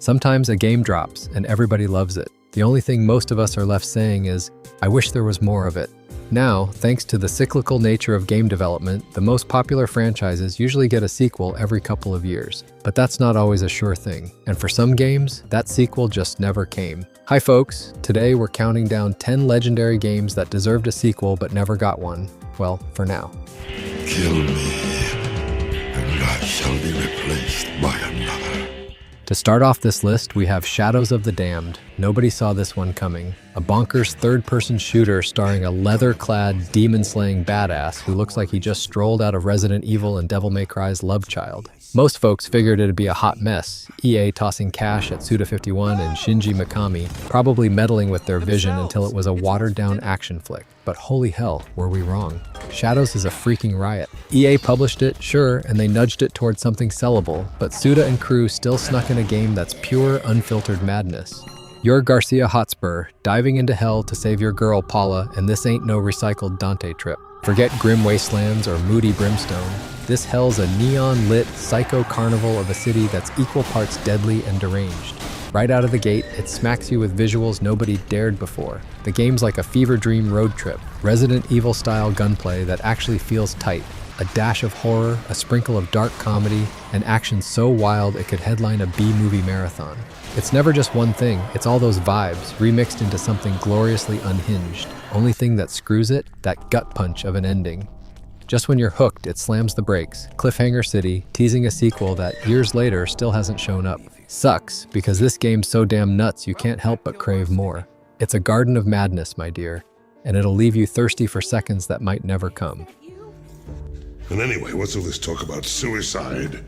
Sometimes a game drops and everybody loves it. The only thing most of us are left saying is, I wish there was more of it. Now, thanks to the cyclical nature of game development, the most popular franchises usually get a sequel every couple of years. But that's not always a sure thing. And for some games, that sequel just never came. Hi folks, today we're counting down 10 legendary games that deserved a sequel but never got one. Well, for now. Kill me, and I shall be replaced by another. To start off this list, we have Shadows of the Damned. Nobody saw this one coming. A bonkers third-person shooter starring a leather-clad, demon-slaying badass who looks like he just strolled out of Resident Evil and Devil May Cry's love child. Most folks figured it'd be a hot mess, EA tossing cash at Suda51 and Shinji Mikami, probably meddling with their vision until it was a watered-down action flick. But holy hell, were we wrong. Shadows is a freaking riot. EA published it, sure, and they nudged it towards something sellable, but Suda and crew still snuck in a game that's pure, unfiltered madness. You're Garcia Hotspur, diving into hell to save your girl Paula, and this ain't no recycled Dante trip. Forget grim wastelands or moody brimstone. This hell's a neon-lit psycho carnival of a city that's equal parts deadly and deranged. Right out of the gate, it smacks you with visuals nobody dared before. The game's like a fever dream road trip, Resident Evil-style gunplay that actually feels tight. A dash of horror, a sprinkle of dark comedy, and action so wild it could headline a B-movie marathon. It's never just one thing, it's all those vibes, remixed into something gloriously unhinged. Only thing that screws it, that gut punch of an ending. Just when you're hooked, it slams the brakes, Cliffhanger City, teasing a sequel that years later still hasn't shown up. Sucks, because this game's so damn nuts you can't help but crave more. It's a garden of madness, my dear, and it'll leave you thirsty for seconds that might never come. And anyway, what's all this talk about suicide?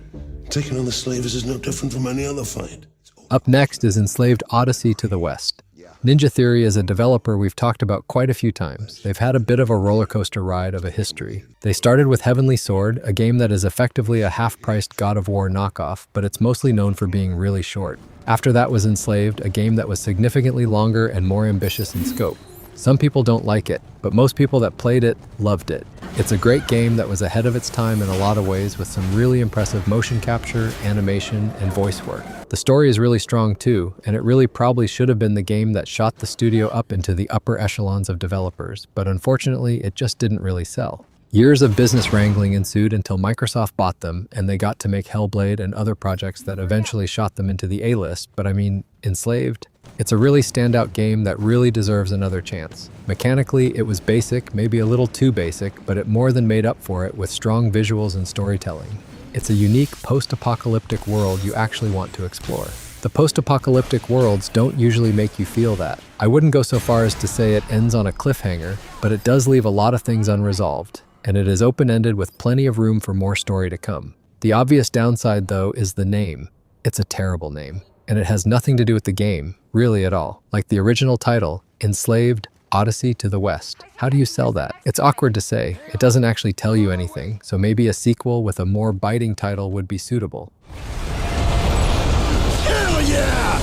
Taking on the slavers is no different from any other fight. Up next is Enslaved Odyssey to the West. Ninja Theory is a developer we've talked about quite a few times. They've had a bit of a roller coaster ride of a history. They started with Heavenly Sword, a game that is effectively a half-priced God of War knockoff, but it's mostly known for being really short. After that was Enslaved, a game that was significantly longer and more ambitious in scope. Some people don't like it, but most people that played it loved it. It's a great game that was ahead of its time in a lot of ways with some really impressive motion capture, animation, and voice work. The story is really strong too, and it really probably should have been the game that shot the studio up into the upper echelons of developers, but unfortunately it just didn't really sell. Years of business wrangling ensued until Microsoft bought them, and they got to make Hellblade and other projects that eventually shot them into the A-list, but I mean, Enslaved? It's a really standout game that really deserves another chance. Mechanically, it was basic, maybe a little too basic, but it more than made up for it with strong visuals and storytelling. It's a unique post-apocalyptic world you actually want to explore. The post-apocalyptic worlds don't usually make you feel that. I wouldn't go so far as to say it ends on a cliffhanger, but it does leave a lot of things unresolved, and it is open-ended with plenty of room for more story to come. The obvious downside, though, is the name. It's a terrible name, and it has nothing to do with the game, really at all. Like the original title, Enslaved, Odyssey to the West. How do you sell that? It's awkward to say. It doesn't actually tell you anything, so maybe a sequel with a more biting title would be suitable. Hell yeah!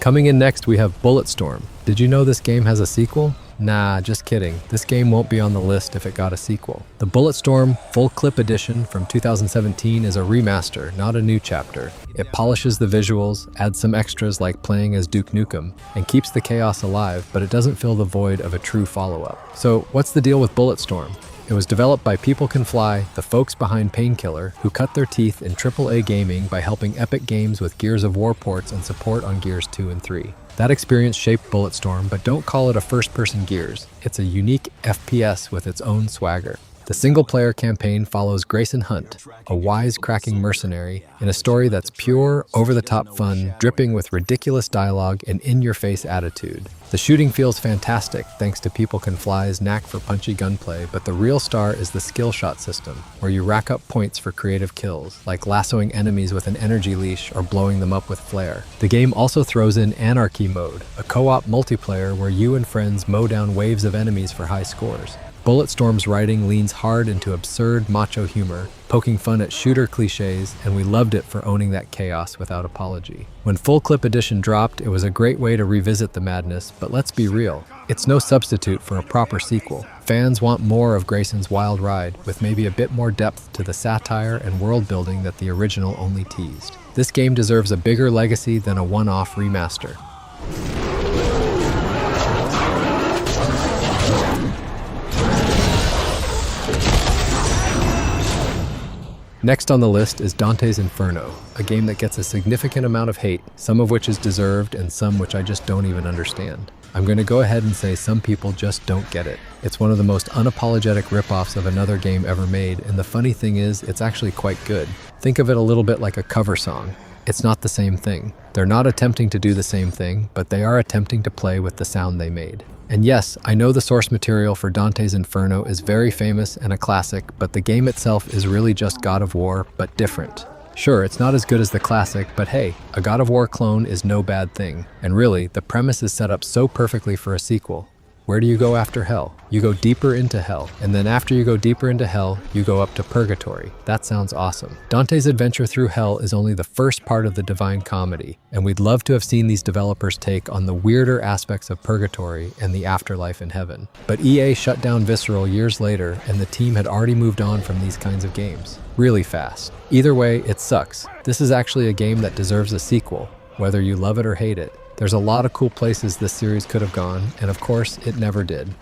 Coming in next, we have Bulletstorm. Did you know this game has a sequel? Nah, just kidding. This game won't be on the list if it got a sequel. The Bulletstorm Full Clip Edition from 2017 is a remaster, not a new chapter. It polishes the visuals, adds some extras like playing as Duke Nukem, and keeps the chaos alive, but it doesn't fill the void of a true follow-up. So what's the deal with Bulletstorm? It was developed by People Can Fly, the folks behind Painkiller, who cut their teeth in AAA gaming by helping Epic Games with Gears of War ports and support on Gears 2 and 3. That experience shaped Bulletstorm, but don't call it a first-person Gears. It's a unique FPS with its own swagger. The single-player campaign follows Grayson Hunt, a wise-cracking mercenary, in a story that's pure, over-the-top fun, dripping with ridiculous dialogue and in-your-face attitude. The shooting feels fantastic thanks to People Can Fly's knack for punchy gunplay, but the real star is the skill shot system, where you rack up points for creative kills, like lassoing enemies with an energy leash or blowing them up with flare. The game also throws in Anarchy Mode, a co-op multiplayer where you and friends mow down waves of enemies for high scores. Bulletstorm's writing leans hard into absurd macho humor, poking fun at shooter cliches, and we loved it for owning that chaos without apology. When Full Clip Edition dropped, it was a great way to revisit the madness, but let's be real, it's no substitute for a proper sequel. Fans want more of Grayson's wild ride, with maybe a bit more depth to the satire and world building that the original only teased. This game deserves a bigger legacy than a one-off remaster. Next on the list is Dante's Inferno, a game that gets a significant amount of hate, some of which is deserved and some which I just don't even understand. I'm going to go ahead and say some people just don't get it. It's one of the most unapologetic ripoffs of another game ever made, and the funny thing is, it's actually quite good. Think of it a little bit like a cover song. It's not the same thing. They're not attempting to do the same thing, but they are attempting to play with the sound they made. And yes, I know the source material for Dante's Inferno is very famous and a classic, but the game itself is really just God of War, but different. Sure, it's not as good as the classic, but hey, a God of War clone is no bad thing. And really, the premise is set up so perfectly for a sequel. Where do you go after hell? You go deeper into hell, and then after you go deeper into hell, you go up to purgatory. That sounds awesome. Dante's adventure through hell is only the first part of the Divine Comedy, and we'd love to have seen these developers take on the weirder aspects of purgatory and the afterlife in heaven. But EA shut down Visceral years later, and the team had already moved on from these kinds of games. Really fast. Either way, it sucks. This is actually a game that deserves a sequel, whether you love it or hate it. There's a lot of cool places this series could have gone, and of course, it never did.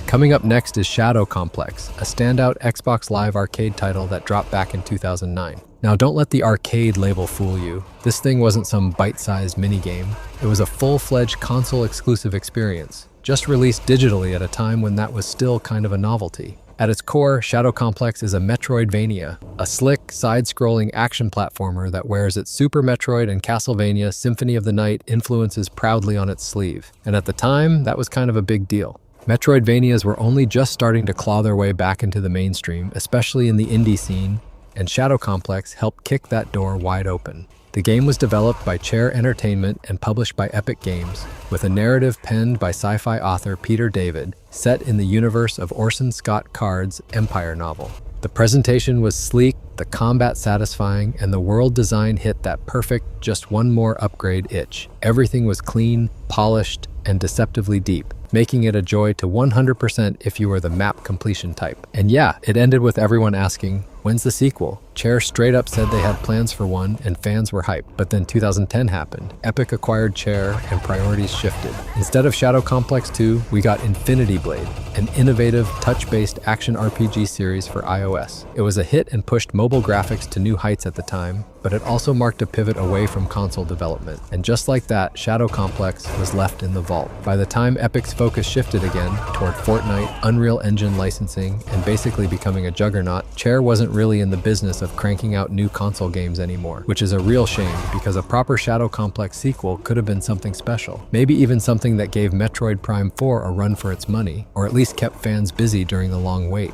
Coming up next is Shadow Complex, a standout Xbox Live Arcade title that dropped back in 2009. Now, don't let the arcade label fool you. This thing wasn't some bite-sized minigame. It was a full-fledged console-exclusive experience, just released digitally at a time when that was still kind of a novelty. At its core, Shadow Complex is a Metroidvania, a slick, side-scrolling action platformer that wears its Super Metroid and Castlevania Symphony of the Night influences proudly on its sleeve. And at the time, that was kind of a big deal. Metroidvanias were only just starting to claw their way back into the mainstream, especially in the indie scene, and Shadow Complex helped kick that door wide open. The game was developed by Chair Entertainment and published by Epic Games, with a narrative penned by sci-fi author Peter David, set in the universe of Orson Scott Card's Empire novel. The presentation was sleek, the combat satisfying, and the world design hit that perfect, just one more upgrade itch. Everything was clean, polished, and deceptively deep, making it a joy to 100% if you were the map completion type. And yeah, it ended with everyone asking, when's the sequel? Chair straight up said they had plans for one, and fans were hyped. But then 2010 happened. Epic acquired Chair, and priorities shifted. Instead of Shadow Complex 2, we got Infinity Blade, an innovative, touch-based action RPG series for iOS. It was a hit and pushed mobile graphics to new heights at the time, but it also marked a pivot away from console development. And just like that, Shadow Complex was left in the vault. By the time Epic's focus shifted again toward Fortnite, Unreal Engine licensing, and basically becoming a juggernaut, Chair wasn't really in the business of cranking out new console games anymore, which is a real shame because a proper Shadow Complex sequel could have been something special. Maybe even something that gave Metroid Prime 4 a run for its money, or at least kept fans busy during the long wait.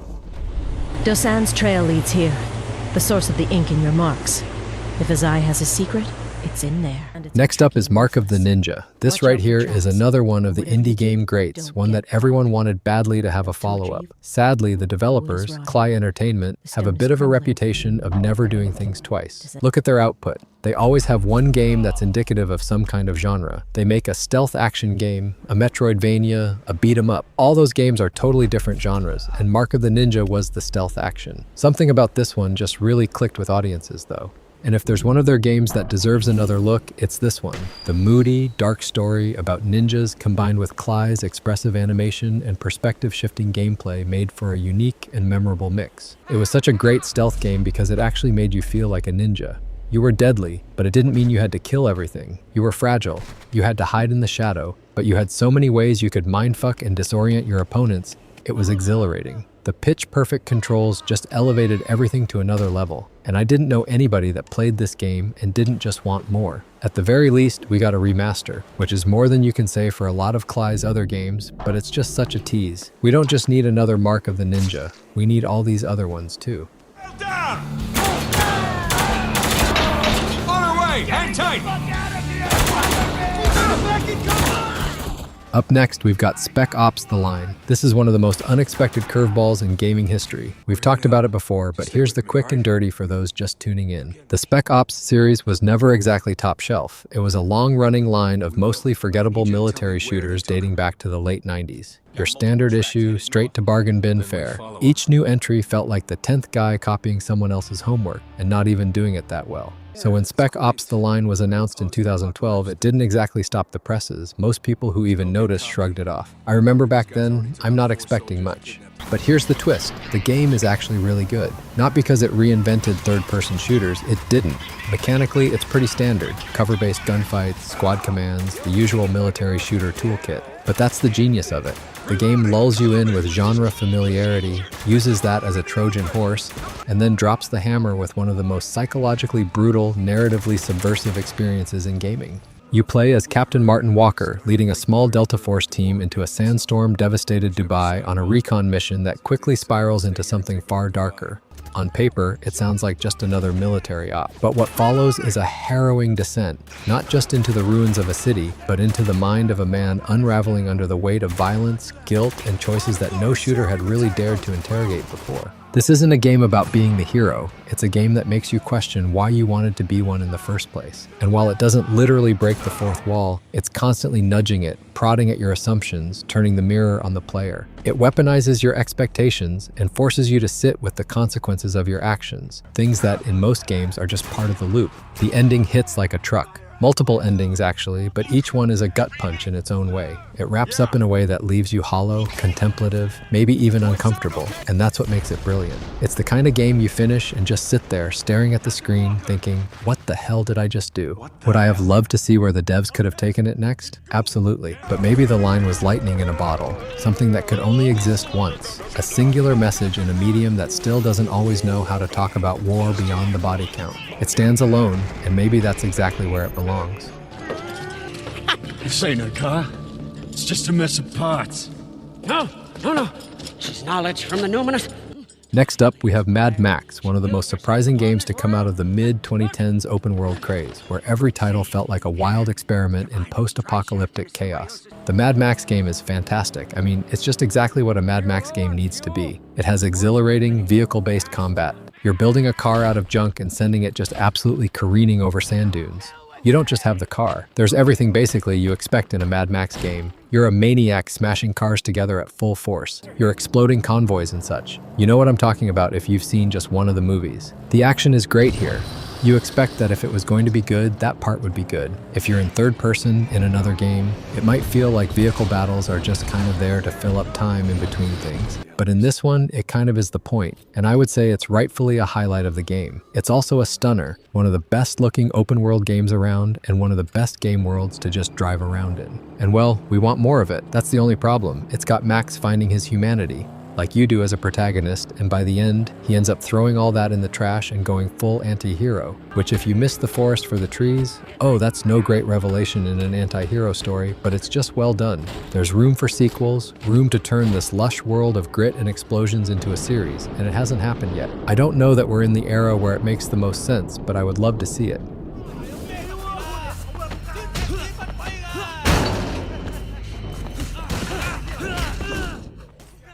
Dosan's trail leads here, the source of the ink in your marks. If his eye has a secret, it's in there. Next up is Mark of the Ninja. This right here is another one of the indie game greats, one that everyone wanted badly to have a follow-up. Sadly, the developers, Cly Entertainment, have a bit of a reputation of never doing things twice. Look at their output. They always have one game that's indicative of some kind of genre. They make a stealth action game, a Metroidvania, a beat-em-up. All those games are totally different genres, and Mark of the Ninja was the stealth action. Something about this one just really clicked with audiences, though. And if there's one of their games that deserves another look, it's this one. The moody, dark story about ninjas combined with Cly's expressive animation and perspective-shifting gameplay made for a unique and memorable mix. It was such a great stealth game because it actually made you feel like a ninja. You were deadly, but it didn't mean you had to kill everything. You were fragile. You had to hide in the shadow, but you had so many ways you could mindfuck and disorient your opponents. It was exhilarating. The pitch-perfect controls just elevated everything to another level, and I didn't know anybody that played this game and didn't just want more. At the very least, we got a remaster, which is more than you can say for a lot of Cly's other games, but it's just such a tease. We don't just need another Mark of the Ninja, we need all these other ones too. Down! On our way! tight, hang tight! Up next, we've got Spec Ops: The Line. This is one of the most unexpected curveballs in gaming history. We've talked about it before, but here's the quick and dirty for those just tuning in. The Spec Ops series was never exactly top shelf. It was a long-running line of mostly forgettable military shooters dating back to the late 90s. Your standard issue, straight to bargain bin fare. Each new entry felt like the 10th guy copying someone else's homework, and not even doing it that well. So when Spec Ops: The Line was announced in 2012, it didn't exactly stop the presses. Most people who even noticed shrugged it off. I remember back then, I'm not expecting much. But here's the twist. The game is actually really good. Not because it reinvented third-person shooters, it didn't. Mechanically, it's pretty standard. Cover-based gunfights, squad commands, the usual military shooter toolkit. But that's the genius of it. The game lulls you in with genre familiarity, uses that as a Trojan horse, and then drops the hammer with one of the most psychologically brutal, narratively subversive experiences in gaming. You play as Captain Martin Walker, leading a small Delta Force team into a sandstorm-devastated Dubai on a recon mission that quickly spirals into something far darker. On paper, it sounds like just another military op. But what follows is a harrowing descent, not just into the ruins of a city, but into the mind of a man unraveling under the weight of violence, guilt, and choices that no shooter had really dared to interrogate before. This isn't a game about being the hero. It's a game that makes you question why you wanted to be one in the first place. And while it doesn't literally break the fourth wall, it's constantly nudging it, prodding at your assumptions, turning the mirror on the player. It weaponizes your expectations and forces you to sit with the consequences of your actions, things that in most games are just part of the loop. The ending hits like a truck. Multiple endings, actually, but each one is a gut punch in its own way. It wraps up in a way that leaves you hollow, contemplative, maybe even uncomfortable, and that's what makes it brilliant. It's the kind of game you finish and just sit there, staring at the screen, thinking, what the hell did I just do? Would I have loved to see where the devs could have taken it next? Absolutely, but maybe the line was lightning in a bottle, something that could only exist once, a singular message in a medium that still doesn't always know how to talk about war beyond the body count. It stands alone, and maybe that's exactly where it belongs. This ain't a car. It's just a mess of parts. No. She's knowledge from the numinous. Next up, we have Mad Max, one of the most surprising games to come out of the mid-2010s open-world craze, where every title felt like a wild experiment in post-apocalyptic chaos. The Mad Max game is fantastic. I mean, it's just exactly what a Mad Max game needs to be. It has exhilarating, vehicle-based combat. You're building a car out of junk and sending it just absolutely careening over sand dunes. You don't just have the car. There's everything basically you expect in a Mad Max game. You're a maniac smashing cars together at full force. You're exploding convoys and such. You know what I'm talking about if you've seen just one of the movies. The action is great here. You expect that if it was going to be good, that part would be good. If you're in third person in another game, it might feel like vehicle battles are just kind of there to fill up time in between things. But in this one, it kind of is the point, and I would say it's rightfully a highlight of the game. It's also a stunner, one of the best looking open world games around, and one of the best game worlds to just drive around in. And well, we want more of it. That's the only problem. It's got Max finding his humanity, like you do as a protagonist, and by the end, he ends up throwing all that in the trash and going full anti-hero, which if you miss the forest for the trees, oh, that's no great revelation in an anti-hero story, but it's just well done. There's room for sequels, room to turn this lush world of grit and explosions into a series, and it hasn't happened yet. I don't know that we're in the era where it makes the most sense, but I would love to see it.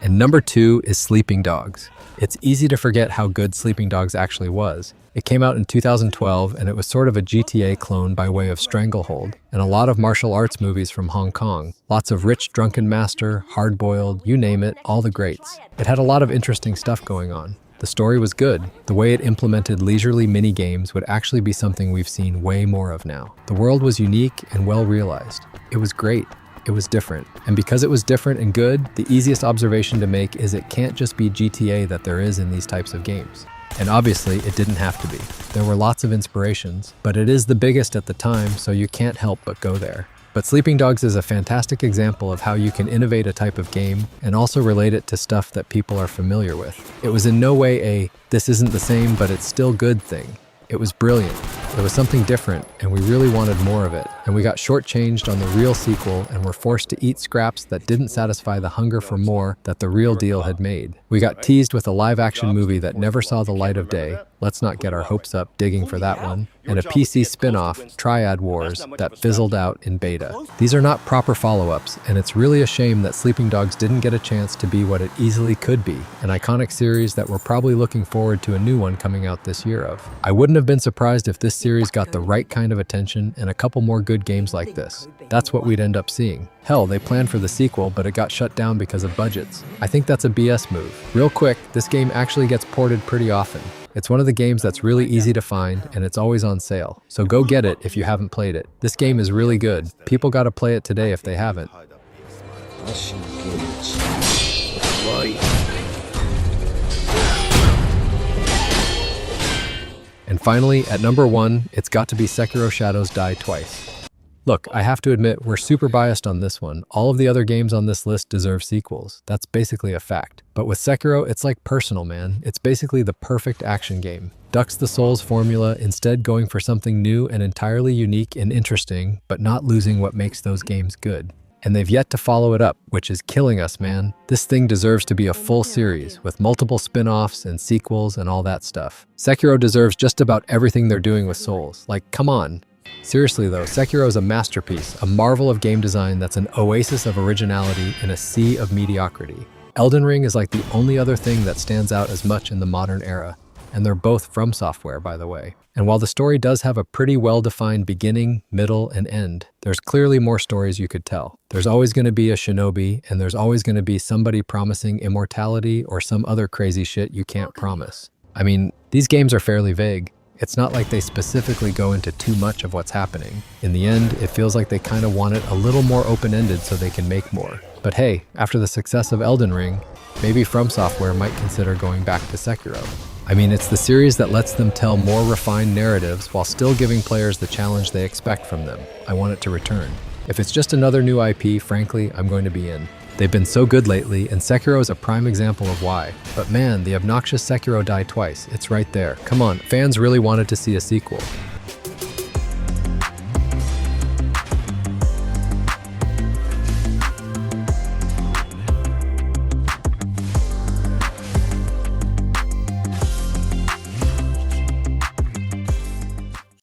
And number 2 is Sleeping Dogs. It's easy to forget how good Sleeping Dogs actually was. It came out in 2012, and it was sort of a GTA clone by way of Stranglehold, and a lot of martial arts movies from Hong Kong. Lots of Rich Drunken Master, Hard Boiled, you name it, all the greats. It had a lot of interesting stuff going on. The story was good. The way it implemented leisurely mini-games would actually be something we've seen way more of now. The world was unique and well realized. It was great. It was different. And because it was different and good, the easiest observation to make is it can't just be GTA that there is in these types of games. And obviously, it didn't have to be. There were lots of inspirations, but it is the biggest at the time, so you can't help but go there. But Sleeping Dogs is a fantastic example of how you can innovate a type of game and also relate it to stuff that people are familiar with. It was in no way a, this isn't the same, but it's still good thing. It was brilliant. It was something different, and we really wanted more of it. And we got shortchanged on the real sequel and were forced to eat scraps that didn't satisfy the hunger for more that the real deal had made. We got teased with a live-action movie that never saw the light of day. let's not get our hopes up digging for that one, and a PC spin-off, Triad Wars, that fizzled out in beta. These are not proper follow-ups, and it's really a shame that Sleeping Dogs didn't get a chance to be what it easily could be, an iconic series that we're probably looking forward to a new one coming out this year of. I wouldn't have been surprised if this series got the right kind of attention and a couple more good games like this. That's what we'd end up seeing. Hell, they planned for the sequel, but it got shut down because of budgets. I think that's a BS move. Real quick, this game actually gets ported pretty often. It's one of the games that's really easy to find, and it's always on sale. So go get it if you haven't played it. This game is really good. People gotta play it today if they haven't. And finally, at number 1, it's got to be Sekiro Shadows Die Twice. Look, I have to admit, we're super biased on this one. All of the other games on this list deserve sequels. That's basically a fact. But with Sekiro, it's like personal, man. It's basically the perfect action game. Ducks the Souls formula, instead going for something new and entirely unique and interesting, but not losing what makes those games good. And they've yet to follow it up, which is killing us, man. This thing deserves to be a full series, with multiple spin-offs and sequels and all that stuff. Sekiro deserves just about everything they're doing with Souls. Like, come on. Seriously though, Sekiro is a masterpiece, a marvel of game design that's an oasis of originality in a sea of mediocrity. Elden Ring is like the only other thing that stands out as much in the modern era, and they're both from Software, by the way. And while the story does have a pretty well-defined beginning, middle, and end, there's clearly more stories you could tell. There's always going to be a shinobi, and there's always going to be somebody promising immortality or some other crazy shit you can't promise. I mean, these games are fairly vague. It's not like they specifically go into too much of what's happening. In the end, it feels like they kind of want it a little more open-ended so they can make more. But hey, after the success of Elden Ring, maybe From Software might consider going back to Sekiro. I mean, it's the series that lets them tell more refined narratives while still giving players the challenge they expect from them. I want it to return. If it's just another new IP, frankly, I'm going to be in. They've been so good lately, and Sekiro is a prime example of why. But man, the obnoxious Sekiro Die Twice, it's right there. Come on, fans really wanted to see a sequel.